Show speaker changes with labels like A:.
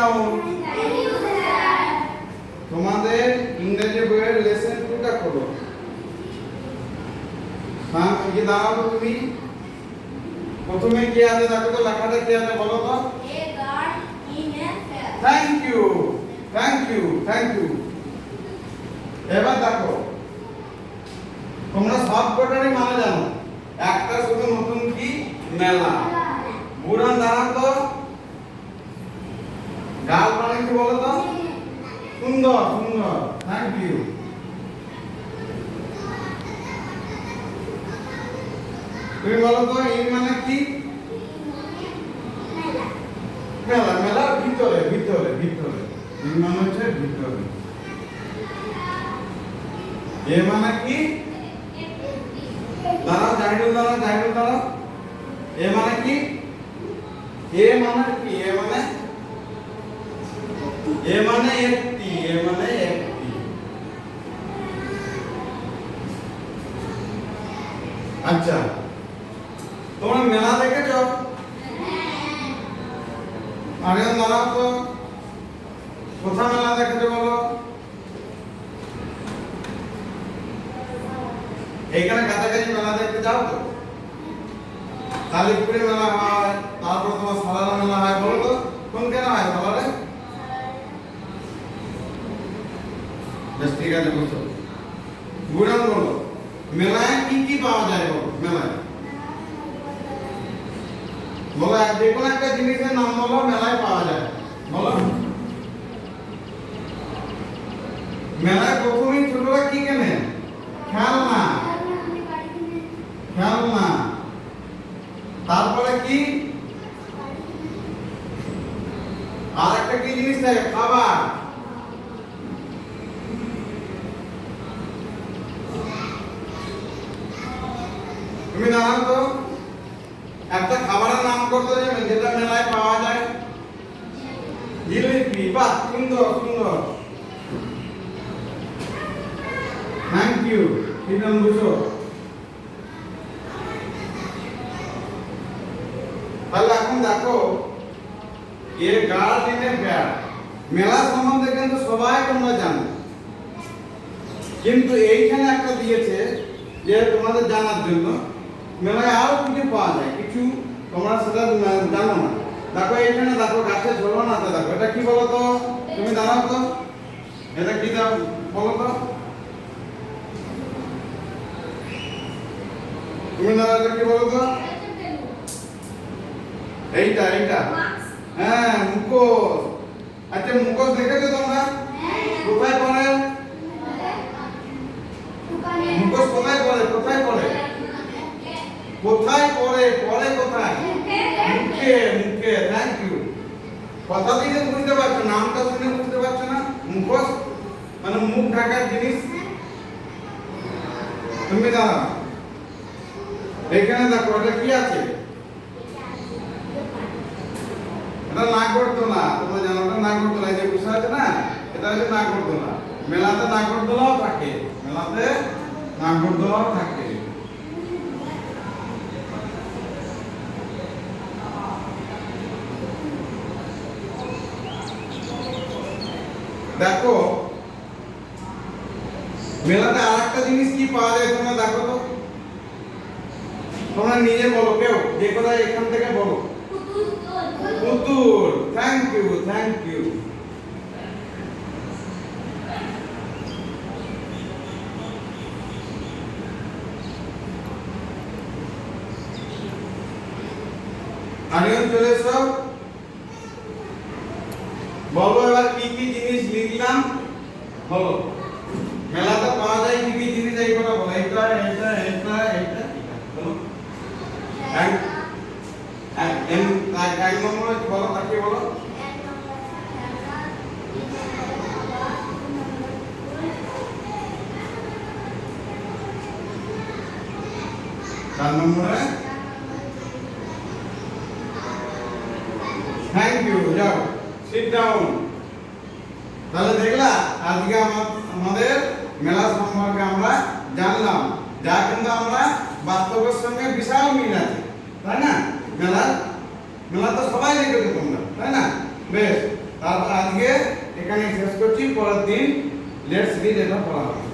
A: Down.
B: Thank you sir.
A: তোমাদের ইংরেজি বইয়ের লেসন 2টা করো। হ্যাঁ, কি দাঁড়াও তুমি। প্রথমে কি আছে দেখো তো, লেখাটা কি আছে বলো তো।
B: A guard in a fair.
A: Thank you, thank you, thank you. এবার দেখো, তোমরা সব কটারই মানে জানো, একটা শুধু নতুন কি মেলা। বুড়ান দাঁড়ান তো। গাল মানে কি বলো তো। সুন্দর, সুন্দর, থ্যাংক ইউ। তুমি বলো তো ইন মানে কি। মেলা, মেলার ভিতরে, ভিতরে, ভিতরে। ইন মানে হচ্ছে ভিতরে। এ মানে কি। দাঁড়াও, জাহিদুল দাঁড়াও, জাহিদুল দাঁড়াও। এ মানে কি। এ মানে কি। এ মানে, এ মানে একটি, এ মানে একটি। আচ্ছা, তোমরা মেলা দেখেছো। আরে দাঁড়াও তো, কোথা মেলা দেখেছো বলো। এইখানে কাছাকাছি মেলা দেখতে যাও তো। কালীপুরে মেলা হয়, তারপর তোমার সালারা মেলা হয়, বলো তো কোন কেন হয় সালারে। বেশ, ঠিক আছে, বুঝছো। গুড়ান বলো, মেলায় কি কি পাওয়া যায় বলো। মেলায় বলো, যে কোনো একটা জিনিসের নাম বলো মেলায় পাওয়া যায়, বলো। মেলায় প্রথমেই ছোটরা কি কেনে। খেলনা, খেলনা। তারপরে কি, আর একটা কি জিনিস থাকে, খাবার। তুমি জানো তো, একটা খাবারের নাম করতে যাবে যেটা মেলায় পাওয়া যায়। জিলিপি। বাহ, সুন্দর, সুন্দর, থ্যাংক ইউ। কিরম বুঝো। তাহলে এখন দেখো, এর গার্ড ইন এ ফেয়ার। মেলা সম্বন্ধে কিন্তু সবাই তোমরা জানো, কিন্তু এইখানে একটা দিয়েছে যে তোমাদের জানার জন্য মেলায় আরো কিছু পাওয়া যায়, কিছু তোমরা সেটা জানো না। দেখো এইখানে দেখো, গাছের ঝোলন আছে, দেখো এটা কি বলো তো। তুমি দাঁড়াও তো, এটা কি দাও বলো তো। তুমি দাঁড়াও, এটা কি বলো তো। এইটা, এইটা, হ্যাঁ, মুখোশ। আচ্ছা, মুখোশ দেখেছো তোমরা। কোথায় পড়ে মুখোশ, কোথায় পড়ে, কোথায় পড়ে, কোথায় পড়ে, পড়ে কোথায়। মুখে, মুখে, থ্যাংক ইউ। কথা দিয়ে বুঝতে পারছো, নামটা শুনে বুঝতে পারছো না। মুখোশ মানে মুখ ঢাকার জিনিস। তুমি দাঁড়াও, এখানে দেখো এটা কি আছে। এটা নাগরদোলা। তোমরা জানো এটা নাগরদোলা, যে বিষয় আছে না, এটা হচ্ছে নাগরদোলা। মেলাতে নাগরদোলাও থাকে, মেলাতে নাগরদোলাও থাকে। দেখো মেলাতে আরেকটা জিনিস কি পাওয়া যায় তোমরা দেখো তো। তোমরা নিজে বলো, কেউ যে কোথায় এখান থেকে বলো। পুতুল। Thank you, thank you. আনিয়ন চলে এসো, বলো এবার কি কি জিনিস লিখলাম বলো। মেলাতে পাওয়া যায় কি কি জিনিস, এই কথা বলো। এটা, এটা, এটা, এটা, বলো। এক নম্বরে বলো, তাকে বলো। চার নম্বরে থ্যাংক ইউ। যাও, সিট ডাউন। তাহলে দেখলা আজকে আমাদের মেলা সম্পর্কে আমরা জানলাম, যা কিন্তু আমরা বাস্তবের সঙ্গে বিশাল মিল আছে, তাই না। মেলা তো সবাই দেখেছো তোমরা, তাই না। বেশ, তারপর এখানে শেষ করছি, পরের দিন লেটস রিড এটা পড়া হবে।